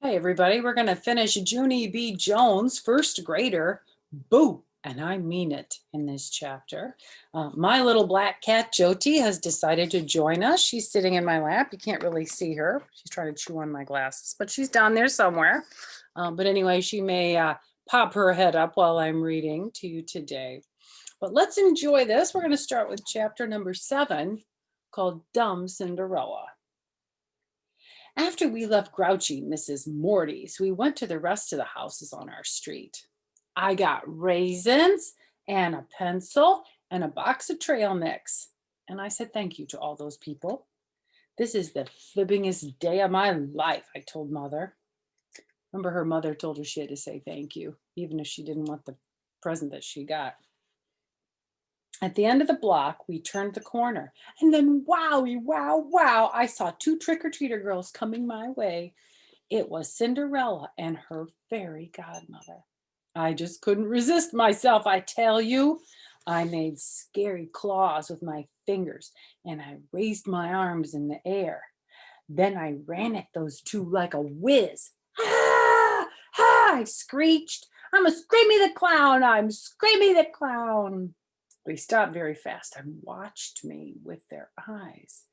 Hi, everybody. We're going to finish Junie B. Jones, first grader. Boo! And I mean it in this chapter. My little black cat, Jyoti, has decided to join us. She's sitting in my lap. You can't really see her. She's trying to chew on my glasses, but she's down there somewhere. But anyway, she may pop her head up while I'm reading to you today. But let's enjoy this. We're going to start with chapter number 7 called Dumb Cinderella. After we left grouchy Mrs. Morty's, we went to the rest of the houses on our street. I got raisins and a pencil and a box of trail mix. And I said thank you to all those people. This is the fibbingest day of my life, I told Mother. Remember, her mother told her she had to say thank you, even if she didn't want the present that she got. At the end of the block, we turned the corner, and then wowie, wow, wow, I saw 2 trick-or-treater girls coming my way. It was Cinderella and her fairy godmother. I just couldn't resist myself, I tell you. I made scary claws with my fingers, and I raised my arms in the air. Then I ran at those 2 like a whiz. Ah! Ah! I screeched. I'm a Screamy the Clown. I'm Screamy the Clown. They stopped very fast and watched me with their eyes.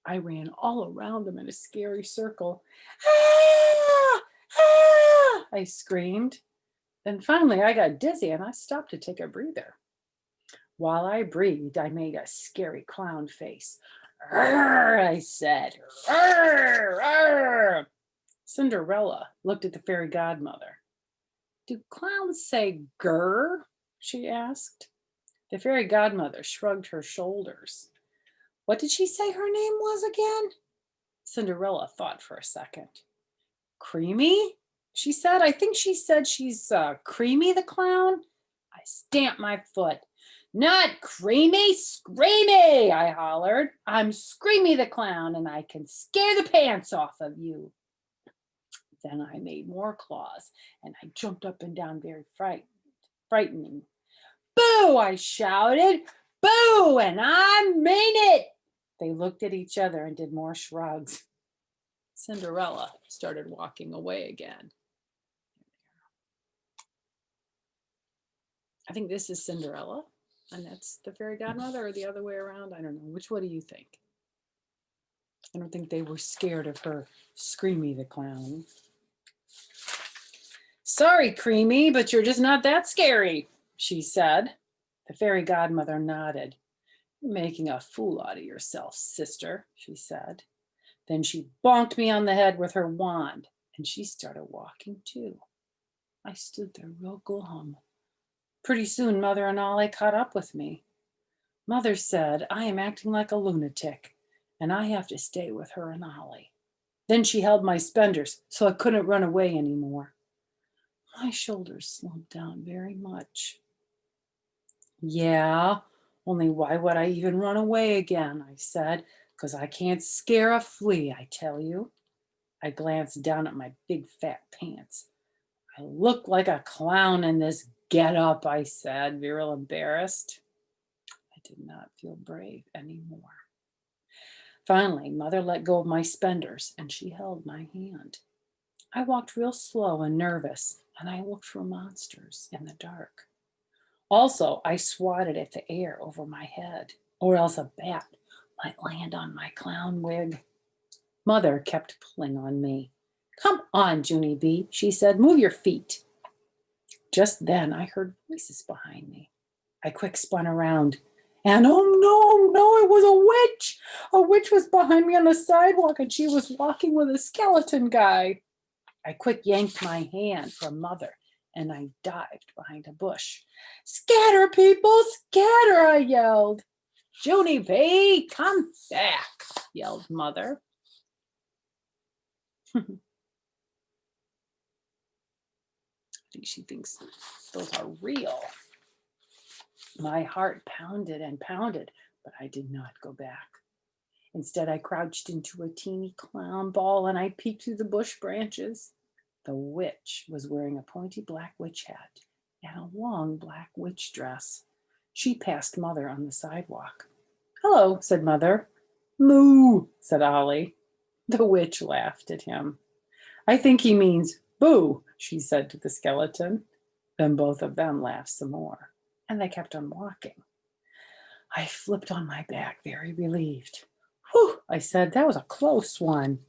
I ran all around them in a scary circle. Ah! Ah! I screamed. Then finally I got dizzy and I stopped to take a breather. While I breathed, I made a scary clown face. Arr, I said. Arr, arr. Cinderella looked at the fairy godmother. Do clowns say grr? She asked. The fairy godmother shrugged her shoulders. What did she say her name was again? Cinderella thought for a second. Creamy? She said. I think she said she's Creamy the Clown. I stamped my foot. Not Creamy, Screamy, I hollered. I'm Screamy the Clown, and I can scare the pants off of you. Then I made more claws, and I jumped up and down very frightening. Boo, I shouted. Boo, and I mean it. They looked at each other and did more shrugs. Cinderella started walking away again. I think this is Cinderella, and that's the fairy godmother, or the other way around. I don't know. What do you think? I don't think they were scared of her Screamy the Clown. Sorry, Creamy, but you're just not that scary, she said. The fairy godmother nodded. You're making a fool out of yourself, sister, she said. Then she bonked me on the head with her wand, and she started walking too. I stood there real glum. Pretty soon, Mother and Ollie caught up with me. Mother said I am acting like a lunatic, and I have to stay with her and Ollie. Then she held my spenders so I couldn't run away anymore. My shoulders slumped down very much. Yeah, only why would I even run away again, I said, because I can't scare a flea, I tell you. I glanced down at my big fat pants. I look like a clown in this get-up, I said, real embarrassed. I did not feel brave anymore. Finally, Mother let go of my spenders, and she held my hand. I walked real slow and nervous, and I looked for monsters in the dark. Also, I swatted at the air over my head, or else a bat might land on my clown wig. Mother kept pulling on me. Come on, Junie B, she said, move your feet. Just then I heard voices behind me. I quick spun around, and oh no, it was a witch. A witch was behind me on the sidewalk, and she was walking with a skeleton guy. I quick yanked my hand from Mother, and I dived behind a bush. Scatter, people, scatter, I yelled. Junie B, come back, yelled Mother. I think she thinks those are real. My heart pounded and pounded, but I did not go back. Instead, I crouched into a teeny clown ball and I peeked through the bush branches. The witch was wearing a pointy black witch hat and a long black witch dress. She passed Mother on the sidewalk. Hello, said Mother. Moo, said Ollie. The witch laughed at him. I think he means boo, she said to the skeleton. Then both of them laughed some more, and they kept on walking. I flipped on my back, very relieved. Whew, I said, that was a close one.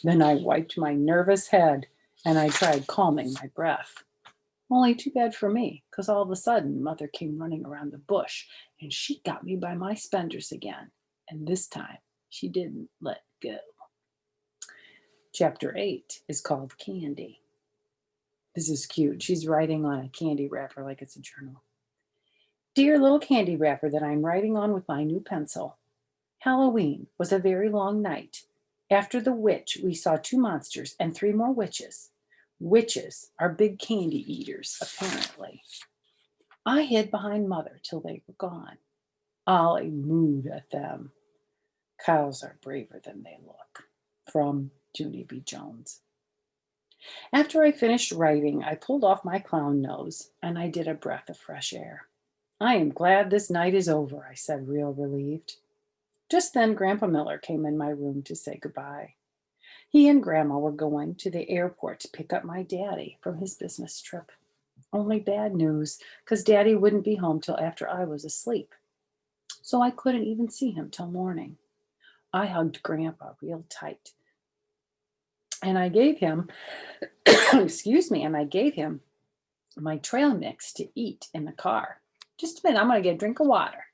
Then I wiped my nervous head, and I tried calming my breath. Only too bad for me, because all of a sudden Mother came running around the bush, and she got me by my spenders again. And this time, she didn't let go. Chapter 8 is called Candy. This is cute. She's writing on a candy wrapper like it's a journal. Dear little candy wrapper that I'm writing on with my new pencil. Halloween was a very long night. After the witch, we saw 2 monsters and 3 more witches. Witches are big candy eaters, apparently. I hid behind Mother till they were gone. Ollie mooed at them. Cows are braver than they look. From Junie B. Jones. After I finished writing, I pulled off my clown nose and I did a breath of fresh air. I am glad this night is over, I said, real relieved. Just then, Grandpa Miller came in my room to say goodbye. He and Grandma were going to the airport to pick up my daddy from his business trip. Only bad news, because Daddy wouldn't be home till after I was asleep. So I couldn't even see him till morning. I hugged Grandpa real tight. And I gave him, and I gave him my trail mix to eat in the car. Just a minute, I'm going to get a drink of water.